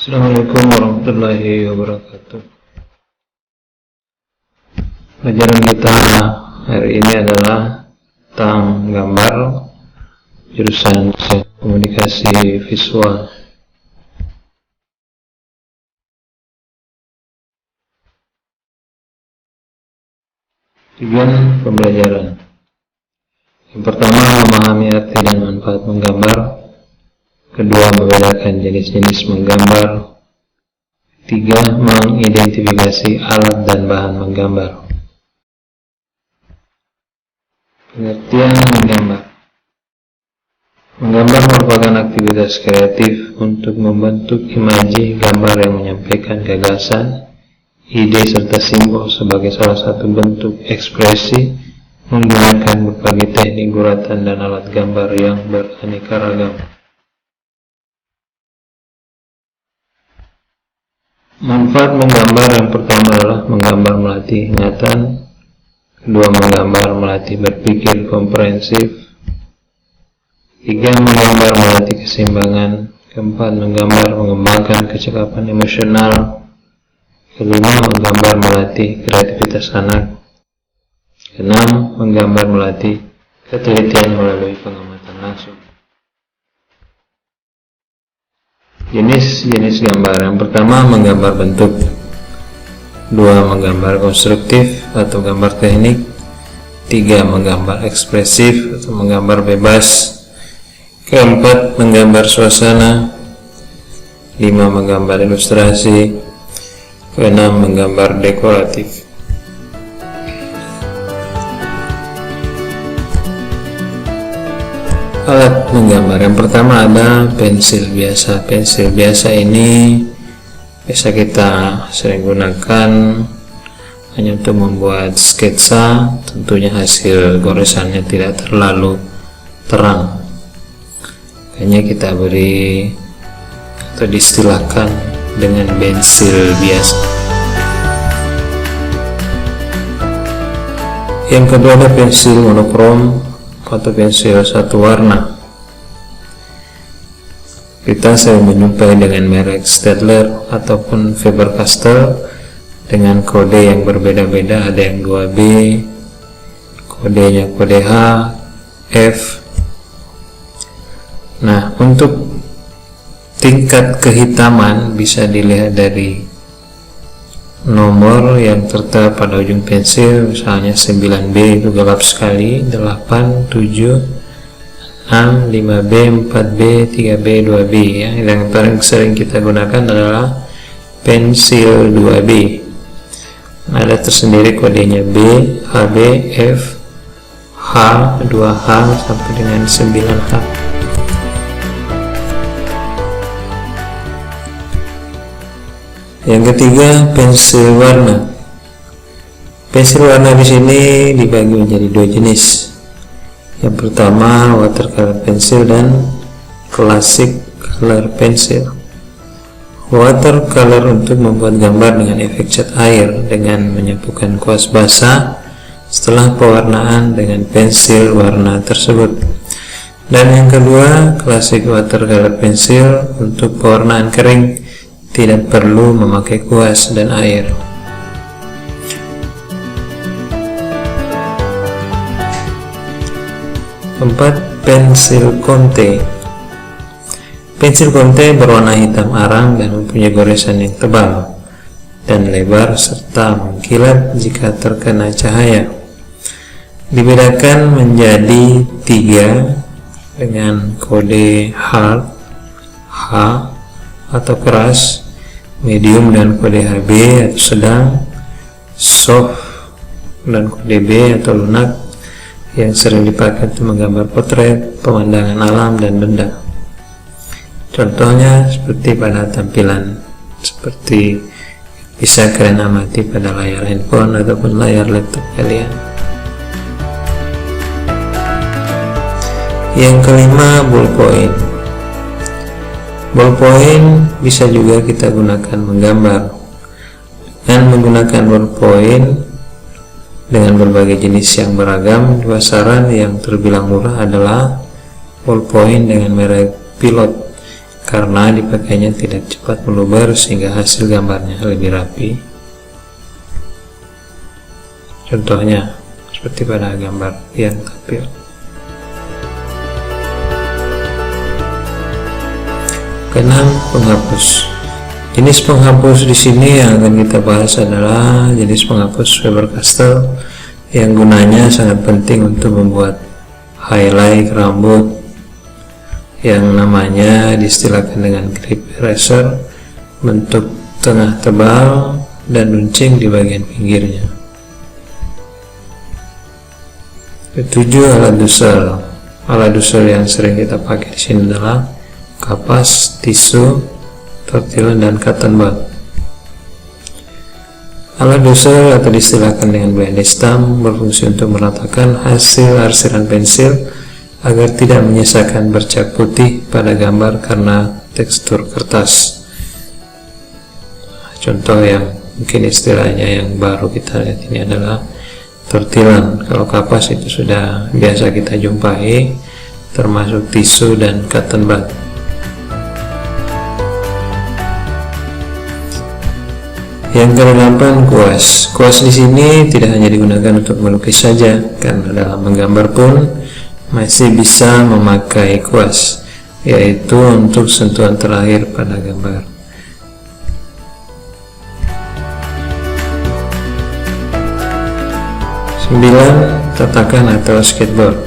Assalamualaikum warahmatullahi wabarakatuh. Pelajaran kita hari ini adalah tentang gambar, jurusan komunikasi visual. Tujuan pembelajaran: yang pertama, memahami arti dan manfaat menggambar. Kedua, membedakan jenis-jenis menggambar. Tiga, mengidentifikasi alat dan bahan menggambar. Pengertian menggambar. Menggambar merupakan aktivitas kreatif untuk membentuk imaji gambar yang menyampaikan gagasan, ide, serta simbol sebagai salah satu bentuk ekspresi menggunakan berbagai teknik guratan dan alat gambar yang beraneka ragam. Manfaat menggambar: yang pertama adalah menggambar melatih ingatan. Kedua, menggambar melatih berpikir komprehensif. Tiga, menggambar melatih keseimbangan. Keempat, menggambar mengembangkan kecakapan emosional. Kelima, menggambar melatih kreativitas anak. Keenam, menggambar melatih ketelitian melalui pengamatan langsung. Jenis-jenis gambar: yang pertama, menggambar bentuk. Dua, menggambar konstruktif atau gambar teknik. Tiga, menggambar ekspresif atau menggambar bebas. Keempat, menggambar suasana. Lima, menggambar ilustrasi. Keenam, menggambar dekoratif. Alat menggambar: yang pertama ada pensil biasa. Pensil biasa ini biasa kita sering gunakan hanya untuk membuat sketsa, tentunya hasil goresannya tidak terlalu terang. Hanya kita beri atau diistilahkan dengan pensil biasa. Yang kedua ada pensil monokrom atau pensil satu warna. Kita sering menjumpai dengan merek Staedtler ataupun Faber-Castell dengan kode yang berbeda-beda. Ada yang 2B, kodenya kode H, F. Nah, untuk tingkat kehitaman bisa dilihat dari nomor yang tertera pada ujung pensil. Misalnya 9B itu gelap sekali, 8, 7, 6, 5B, 4B, 3B, 2B ya. Yang paling sering kita gunakan adalah pensil 2B. Ada tersendiri kodenya B, AB, F, H, 2H sampai dengan 9H. Yang ketiga, pensil warna. Pensil warna di sini dibagi menjadi dua jenis. Yang pertama, watercolor pencil dan classic color pencil. Watercolor untuk membuat gambar dengan efek cat air dengan menyapukan kuas basah setelah pewarnaan dengan pensil warna tersebut. Dan yang kedua, classic watercolor pencil untuk pewarnaan kering, tidak perlu memakai kuas dan air. Keempat, pensil Conte. Pensil Conte berwarna hitam arang dan mempunyai goresan yang tebal dan lebar serta mengkilat jika terkena cahaya. Dibedakan menjadi 3 dengan kode hard, H atau keras, medium dan kode HB atau sedang, soft dan kode B atau lunak, yang sering dipakai untuk menggambar potret, pemandangan alam dan benda. Contohnya seperti pada tampilan seperti bisa kalian amati pada layar handphone ataupun layar laptop kalian. Yang kelima, ballpoint. Ballpoint bisa juga kita gunakan menggambar. Dengan menggunakan ballpoint dengan berbagai jenis yang beragam, dua saran yang terbilang murah adalah ballpoint dengan merek Pilot karena dipakainya tidak cepat meluber sehingga hasil gambarnya lebih rapi. Contohnya seperti pada gambar yang tampil. Keenam, penghapus. Jenis penghapus di sini yang akan kita bahas adalah jenis penghapus Faber-Castell yang gunanya sangat penting untuk membuat highlight rambut yang namanya diistilahkan dengan grip eraser, bentuk tengah tebal dan runcing di bagian pinggirnya. Ketujuh, alat dusel. Alat dusel yang sering kita pakai di sini adalah kapas, tisu, tortillon, dan cotton bud. Alat dusel atau diistilahkan dengan blending stamp berfungsi untuk meratakan hasil arsiran pensil agar tidak menyisakan bercak putih pada gambar karena tekstur kertas. Contoh yang mungkin istilahnya yang baru kita lihat ini adalah tortillon. Kalau kapas itu sudah biasa kita jumpai, termasuk tisu dan cotton bud. Yang ke-8, kuas. Kuas di sini tidak hanya digunakan untuk melukis saja, karena dalam menggambar pun masih bisa memakai kuas, yaitu untuk sentuhan terakhir pada gambar. Sembilan, tatakan atau skateboard.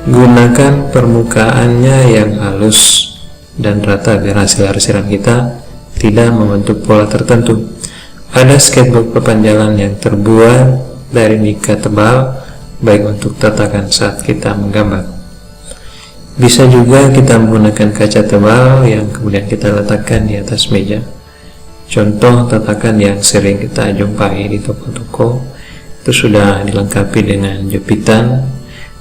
Gunakan permukaannya yang halus dan rata biar hasil arsiran kita tidak membentuk pola tertentu. Ada skateboard papan jalan yang terbuat dari nika tebal, baik untuk tatakan saat kita menggambar. Bisa juga kita menggunakan kaca tebal yang kemudian kita letakkan di atas meja. Contoh tatakan yang sering kita jumpai di toko-toko itu sudah dilengkapi dengan jepitan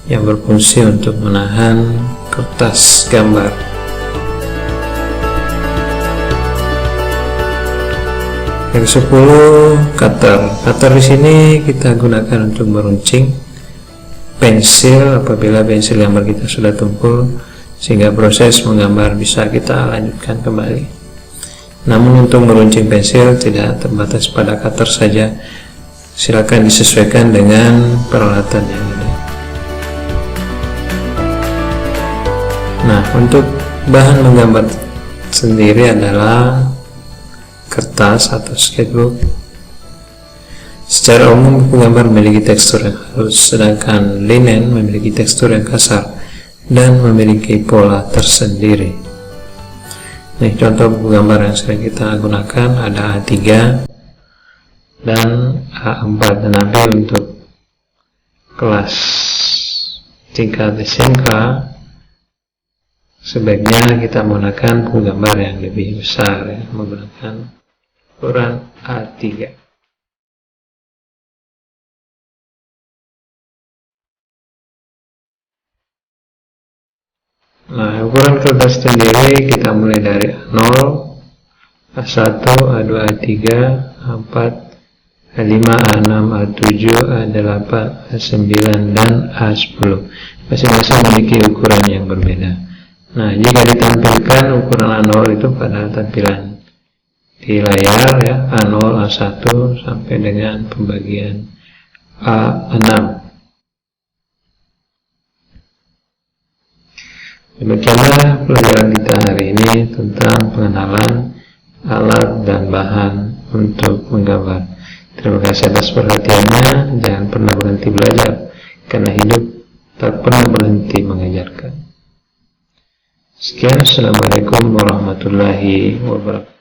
yang berfungsi untuk menahan kertas gambar. Yang 10, cutter. Cutter di sini kita gunakan untuk meruncing pensil apabila pensil gambar kita sudah tumpul, sehingga proses menggambar bisa kita lanjutkan kembali. Namun untuk meruncing pensil tidak terbatas pada cutter saja, silakan disesuaikan dengan peralatan yang ada. Nah, untuk bahan menggambar sendiri adalah kertas atau sketchbook. Secara umum buku gambar memiliki tekstur yang halus, sedangkan linen memiliki tekstur yang kasar dan memiliki pola tersendiri. Nih contoh buku gambar yang sering kita gunakan ada A3 dan A4. Dan nanti untuk kelas tingkat SMK sebaiknya kita menggunakan buku gambar yang lebih besar, ya, menggunakan ukuran A3. Nah, ukuran kertas sendiri kita mulai dari A0, A1, A2, A3, A4, A5, A6, A7, A8, A9, dan A10. Masing-masing memiliki ukuran yang berbeda. Nah, jika ditampilkan ukuran A0 itu pada tampilan di layar, ya, A0, A1 sampai dengan pembagian A6. Demikianlah pelajaran kita hari ini tentang pengenalan alat dan bahan untuk menggambar. Terima kasih atas perhatiannya. Jangan pernah berhenti belajar, karena hidup tak pernah berhenti mengajarkan. Sekian, Assalamualaikum warahmatullahi wabarakatuh.